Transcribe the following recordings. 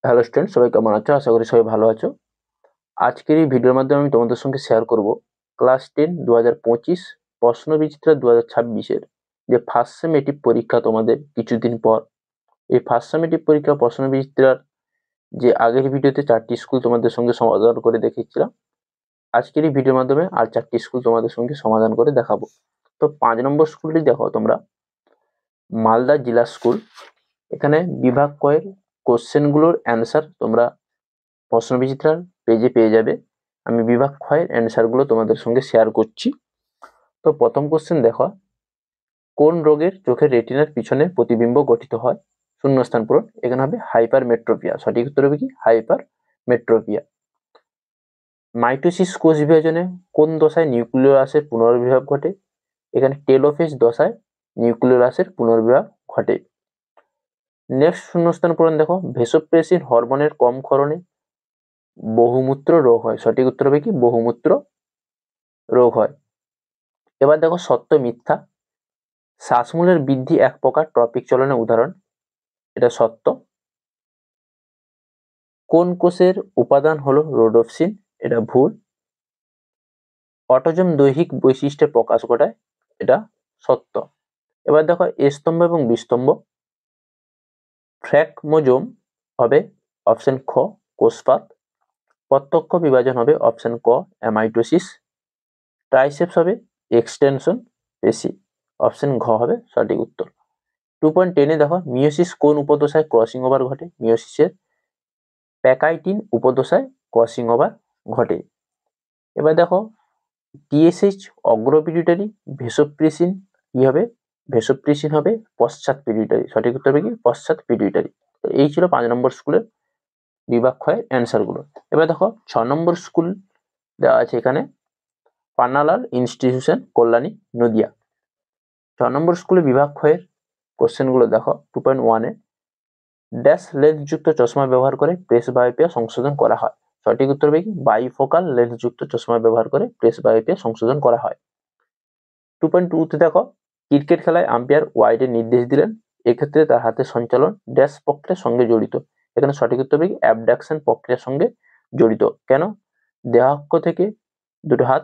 Hello student, সবাই কেমন আছো? আশা করি সবাই ভালো আছো। আজকের এই ভিডিওর মাধ্যমে আমি তোমাদের সঙ্গে শেয়ার করব ক্লাস 10 2025 প্রশ্ন বিচিত্রা 2026-এর যে ফার্স্ট সেমেটিভ পরীক্ষা তোমাদের কিছুদিন পর। এই ফার্স্ট সেমেটিভ পরীক্ষা প্রশ্ন বিচিত্রার যে আগের ভিডিওতে 4টি স্কুল তোমাদের সঙ্গে সমাধান করে দেখিয়েছিলাম, আজকের এই ভিডিওর মাধ্যমে আর 4টি স্কুল তোমাদের সঙ্গে সমাধান করে দেখাবো। তো 5 নম্বর স্কুলটি দেখো তোমরা, মালদা জেলা স্কুল। এখানে বিভাগ কয়ের কোশ্চেনগুলোর অ্যান্সার তোমরা প্রশ্ন বিচিত্রার পেজে পেয়ে যাবে। আমি বিভাগ ক্ষয়ের অ্যান্সারগুলো তোমাদের সঙ্গে শেয়ার করছি। তো প্রথম কোশ্চেন দেখো, কোন রোগের চোখের রেটিনার পিছনে প্রতিবিম্ব গঠিত হয়? শূন্যস্থান পূরণ। এখানে হবে হাইপারমেট্রোপিয়া। সঠিক উত্তর হবে কি? হাইপারমেট্রোপিয়া। মাইটোসিস কোষ বিভাজনে কোন দশায় নিউক্লিয়াসের পুনর্বিভাগ ঘটে? এখানে টেলোফেজ দশায় নিউক্লিয়াসের পুনর্বিভাগ ঘটে। নেক্সট শূন্যস্থান পূরণ দেখো, ভেসোপ্রেসিন হরমোনের কম ক্ষরণে বহুমূত্র রোগ হয়। সঠিক উত্তর হবে কি? বহুমূত্র রোগ হয়। এবার দেখো সত্য মিথ্যা। শ্বাসমূলের বৃদ্ধি এক প্রকার ট্রপিক চলনের উদাহরণ। এটা সত্য। কোন কোষের উপাদান হলো রোডোপসিন? এটা ভুল। অটোজোম দৈহিক বৈশিষ্ট্যের প্রকাশ ঘটায়। এটা সত্য। এবার দেখো এ স্তম্ভ এবং বি স্তম্ভ। ফ্র্যাকমোজোম হবে অপশন খ কোষপাত। প্রত্যক্ষ বিভাজন হবে অপশন ক অ্যামাইটোসিস। ট্রাইসেপস হবে এক্সটেনশন পেশি। অপশন ঘ হবে সঠিক উত্তর। 2.10 দেখো, মিওসিস কোন উপদশায় ক্রসিং ওভার ঘটে? মিওসিসের প্যাকাইটিন উপদশায় ক্রসিং ওভার ঘটে। এবার দেখো টিএসএইচ অগ্রপিটুইটারি, ভেসোপ্রেসিন কি হবে? ভেসোপ্রেসিন হবে পশ্চাৎ পিটুইটারি। সঠিক উত্তর হবে কি? পশ্চাৎ পিটুইটারি। তো এই ছিল 5 নম্বর স্কুলের বিভাগ ক্ষয়ের অ্যান্সার গুলো। এবার দেখো 6 নম্বর স্কুল দেওয়া আছে এখানে, পান্নালাল ইনস্টিটিউশন কল্যাণী নদিয়া। 6 নম্বর স্কুলে বিভাগ ক্ষয়ের কোশ্চেন গুলো দেখো। 2.1 এ ড্যাশ লেন্সযুক্ত চশমা ব্যবহার করে প্রেস বায়োপিয়া সংশোধন করা হয়। সঠিক উত্তর হবে কি? বাইফোকাল লেন্সযুক্ত চশমা ব্যবহার করে প্রেস বায়োপিয়া সংশোধন করা হয়। 2.2 তে দেখো, ক্রিকেট খেলায় আম্পায়ার ওয়াইডের নির্দেশ দিলেন, এক্ষেত্রে তার হাতের সঞ্চালন ড্যাশ প্রক্রিয়ার সঙ্গে জড়িত। এখানে সঠিক উত্তর হবে কি? অ্যাবডাকশন প্রক্রিয়ার সঙ্গে জড়িত। কেন? দেহাক্ষ থেকে দুটো হাত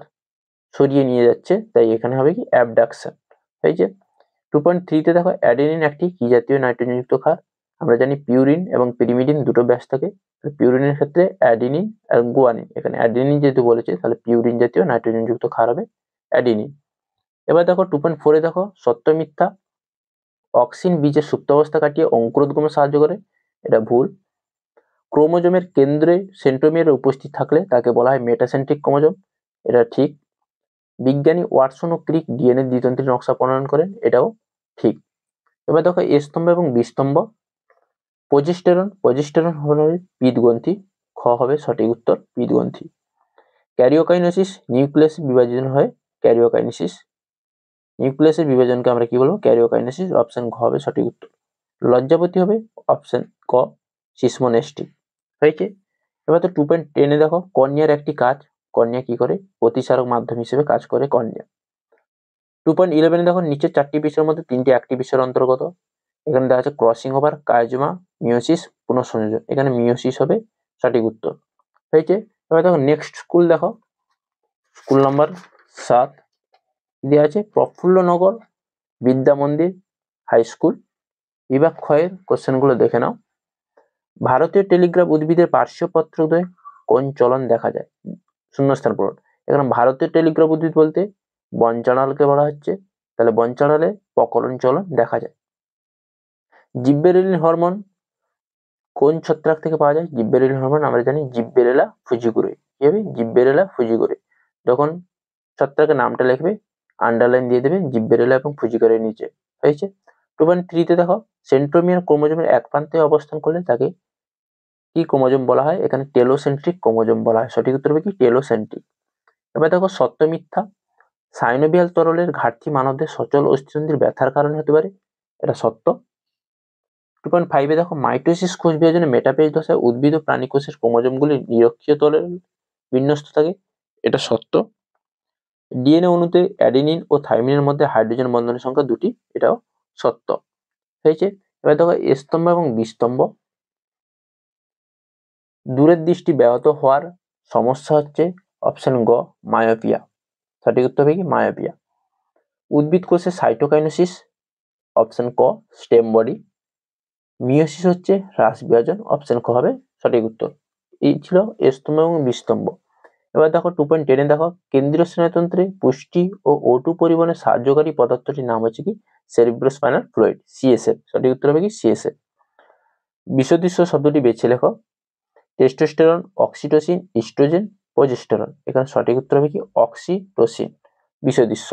সরিয়ে নিয়ে যাচ্ছে, তাই এখানে হবে কি? অ্যাবডাকশন। এই যে 2.3 তে দেখো, অ্যাডেনিন একটি কি জাতীয় নাইট্রোজেনযুক্ত ক্ষার? আমরা জানি পিউরিন এবং পিরিমিডিন দুটো ব্যাস থাকে। পিউরিনের ক্ষেত্রে অ্যাডেনিন আর গুয়ানিন। এখানে অ্যাডেনিন যেহেতু বলেছে, তাহলে পিউরিন জাতীয় নাইট্রোজেনযুক্ত ক্ষার হবে অ্যাডেনিন। এবার দেখো 2.4 এ দেখো সত্য মিথ্যা। অক্সিন বীজের সুপ্তাবস্থা কাটিয়ে অঙ্কুরোদ্গমে সাহায্য করে। এটা ভুল। ক্রোমোজোমের কেন্দ্রে সেন্ট্রোমিয়ার উপস্থিত থাকলে তাকে বলা হয় মেটাসেন্ট্রিক ক্রোমোজোম। এটা ঠিক। বিজ্ঞানী ওয়াটসন ও ক্রিক ডিএনএ দ্বিতন্ত্রী নকশা প্রণয়ন করেন। এটাও ঠিক। এবার দেখো এ স্তম্ভ এবং বি স্তম্ভ। প্রজেস্টেরন হলো পিতগ্রন্থি। খ হবে সঠিক উত্তর, পিতগ্রন্থি। ক্যারিওকাইনেসিস নিউক্লিয়াস বিভাজন হয় ক্যারিওকাইনেসিস। নিউক্লিয়াসের বিভাজনকে আমরা কি বলবো? ক্যারিওকাইনেসিস। অপশন ঘ হবে সঠিক উত্তর। লজ্জাপতি হবে অপশন ক সিসমোনেস্টি। হয়েছে। এবার তো 2.10 এ দেখো, কর্নিয়ার একটি কাজ। কর্নিয়া কি করে? প্রতিসারক মাধ্যম হিসেবে কাজ করে কর্নিয়া। 2.11 এ দেখো, নিচের 4টি বিষয়ের মধ্যে 3টি একটি বিষয়ের অন্তর্গত। এখানে দেখা আছে ক্রসিং ওভার, কাইজমা, মিওসিস, পুনঃসংযোজন। এখানে মিওসিস হবে সঠিক উত্তর। হয়েছে। এবার দেখো নেক্সট স্কুল দেখো, স্কুল নাম্বার 7 দেওয়া আছে প্রফুল্লনগর বিদ্যা মন্দির হাই স্কুল। বিভাগ ক্ষয়ের কোশ্চেন গুলো দেখে নাও। ভারতীয় টেলিগ্রাফ উদ্ভিদের পার্শ্বপত্রদ্বয়ে কোন চলন দেখা যায়? শূন্যস্থান পূরণ। এখানে ভারতীয় টেলিগ্রাফ উদ্ভিদ বলতে বনচাঁড়ালকে বলা হচ্ছে, তাহলে বনচাঁড়ালে প্রকরণ চলন দেখা যায়। জিব্বেরেলিন হরমোন কোন ছত্রাক থেকে পাওয়া যায়? জিব্বেরেলিন হরমোন আমরা জানি জিব্বেরেলা ফুজিকুরে। কি হবে? জিব্বেরেলা ফুজিকুরে। যখন ছত্রাকের নামটা লিখবে, আন্ডারলাইন দিয়ে দেবে জিব্বেরেলা এবং ফুজিকুরের নিচে। হয়েছে। 2.3 তে দেখো, সেন্ট্রোমিয়ার ক্রোমোজোমের এক প্রান্তে অবস্থান করলে তাকে কি ক্রোমোজোম বলা হয়? এখানে টেলোসেন্ট্রিক ক্রোমোজোম বলা হয়। সঠিক উত্তর হবে কি? টেলোসেন্ট্রিক। এবার দেখো সত্য মিথ্যা। সাইনোভিয়াল তরলের ঘাটতি মানবদের সচল অস্থিসন্ধির ব্যথার কারণে হতে পারে। এটা সত্য। 2.5 এ দেখো, মাইটোসিস কোষ বিভাজনে মেটাফেজ দশায় উদ্ভিদ ও প্রাণী কোষের ক্রোমোজোমগুলি নিরক্ষীয় তলে বিন্যস্ত থাকে। এটা সত্য। ডিএনএ অণুতে অ্যাডেনিন ও থাইমিনের মধ্যে হাইড্রোজেন বন্ধনের সংখ্যা 2টি। এটাও সত্য। হয়েছে। এবার দেখো এ স্তম্ভ এবং বি স্তম্ভ। দূরের দৃষ্টি ব্যাহত হওয়ার সমস্যা হচ্ছে অপশন গ মায়োপিয়া। সঠিক উত্তর হবে কি মায়োপিয়া। উদ্ভিদ কোষে সাইটোকাইনেসিস, অপশন ক স্টেম বডি। মিওসিস হচ্ছে হ্রাস বিভাজন, অপশন ক হবে সঠিক উত্তর। এই ছিল স্তম্ভ এবং বিস্তম্ভ। এবার দেখো 2.10 দেখো কেন্দ্রীয় স্নায়ুতন্ত্রে পুষ্টি ও O2 পরিবহনে সাহায্যকারী পদার্থটির নাম হচ্ছে কি সেরিব্রোস্পাইনাল ফ্লুইড, CSF। সঠিক উত্তর হবে কি CSF। বিশদৃশ্য শব্দটি বেছে লেখো। Testosterone, oxytocin, oestrogen, progesterone. এখানে সঠিক উত্তর হবে কি অক্সিটোসিন। বিশদৃশ্য।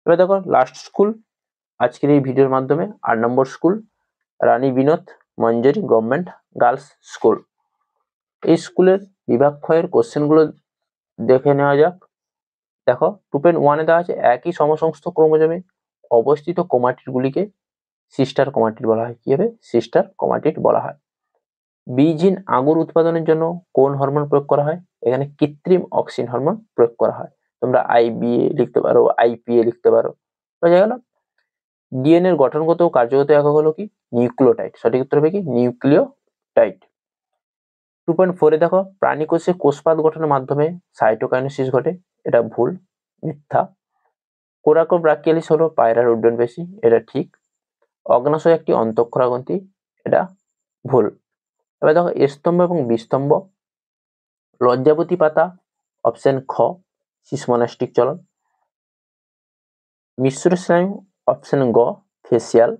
এবার দেখো লাস্ট স্কুল আজকের এই ভিডিওর মাধ্যমে 8 নম্বর স্কুল রানী Binod Manjari government girls school. এই স্কুলের বিভাগ ক্ষয়ের কোশ্চেনগুলো দেখে নেওয়া যাক। দেখো 2.1 দেওয়া আছে একই সমসংস্থ ক্রোমোজোমে অবস্থিত ক্রোমাটিডগুলিকে সিস্টার ক্রোমাটিড বলা হয়। কি হবে? সিস্টার ক্রোমাটিড বলা হয়। বীজহীন আঙুর উৎপাদনের জন্য কোন হরমোন প্রয়োগ করা হয়? এখানে কৃত্রিম অক্সিন হরমোন প্রয়োগ করা হয়। তোমরা IBA লিখতে পারো, IPA লিখতে পারো। বোঝা গেল? ডিএনএ এর গঠনগত ও কার্যগত একক হলো কি নিউক্লিওটাইড। সঠিক উত্তর হবে কি নিউক্লিওটাইড। 2.4 এ দেখো প্রাণী কোষে কোষপাত গঠনের মাধ্যমে সাইটোকাইনেসিস ঘটে। এটা ভুল, মিথ্যা। কোরাকো ব্রাকিয়ালিস হলো পায়রার উড্ডয়ন পেশি। এটা ঠিক। অগ্নাশয় একটি অন্তঃক্ষরা গ্রন্থি। এটা ভুল। এবার দেখো স্তম্ভ এবং বিস্তম্ভ। লজ্জাবতী পাতা, অপশন খ সিসমোনাস্টিক চলন। মিশ্র স্নায়ু, অপশন গ ফেসিয়াল।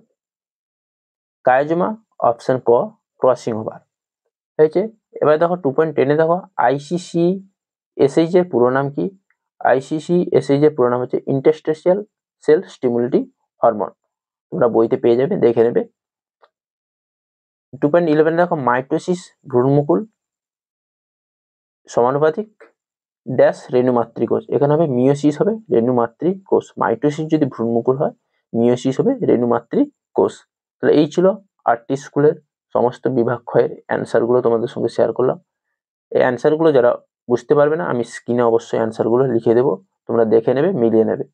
কায়োজোমা, অপশন ক ক্রসিং ওভার। হয়েছে। এবার দেখো 2.10 এ দেখো ICCSH এর পুরো নাম কি? ICCSH এর পুরো নাম হচ্ছে ইন্টারস্টেশিয়াল সেল স্টিমুলেটিং হরমোন। তোমরা বইতে পেয়ে যাবে, দেখে নেবে। 2.11 দেখো মাইটোসিস ভ্রূণমুকুল সমানুপাতিক ড্যাশ রেণুমাতৃ কোষ। এখানে হবে মিওসিস হবে রেণুমাতৃ কোষ। মাইটোসিস যদি ভ্রূণমুকুল হয়, মিওসিস হবে রেণুমাতৃ কোষ। তাহলে এই ছিল 8টি স্কুলের সমস্ত বিভাগ ক্ষয়ের অ্যান্সারগুলো তোমাদের সঙ্গে শেয়ার করলাম। এই অ্যান্সারগুলো যারা বুঝতে পারবে না, আমি স্ক্রিনে অবশ্যই অ্যান্সারগুলো লিখে দেবো, তোমরা দেখে নেবে, মিলিয়ে নেবে।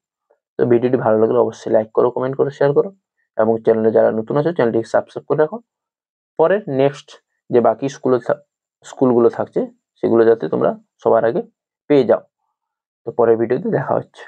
তো ভিডিওটি ভালো লাগলে অবশ্যই লাইক করো, কমেন্ট করো, শেয়ার করো এবং চ্যানেলে যারা নতুন আছো চ্যানেলটিকে সাবস্ক্রাইব করে রাখো। পরের নেক্সট যে বাকি স্কুলগুলো থাকছে সেগুলো যাতে তোমরা সবার আগে পেয়ে যাও। তো পরের ভিডিওতে দেখা হচ্ছে।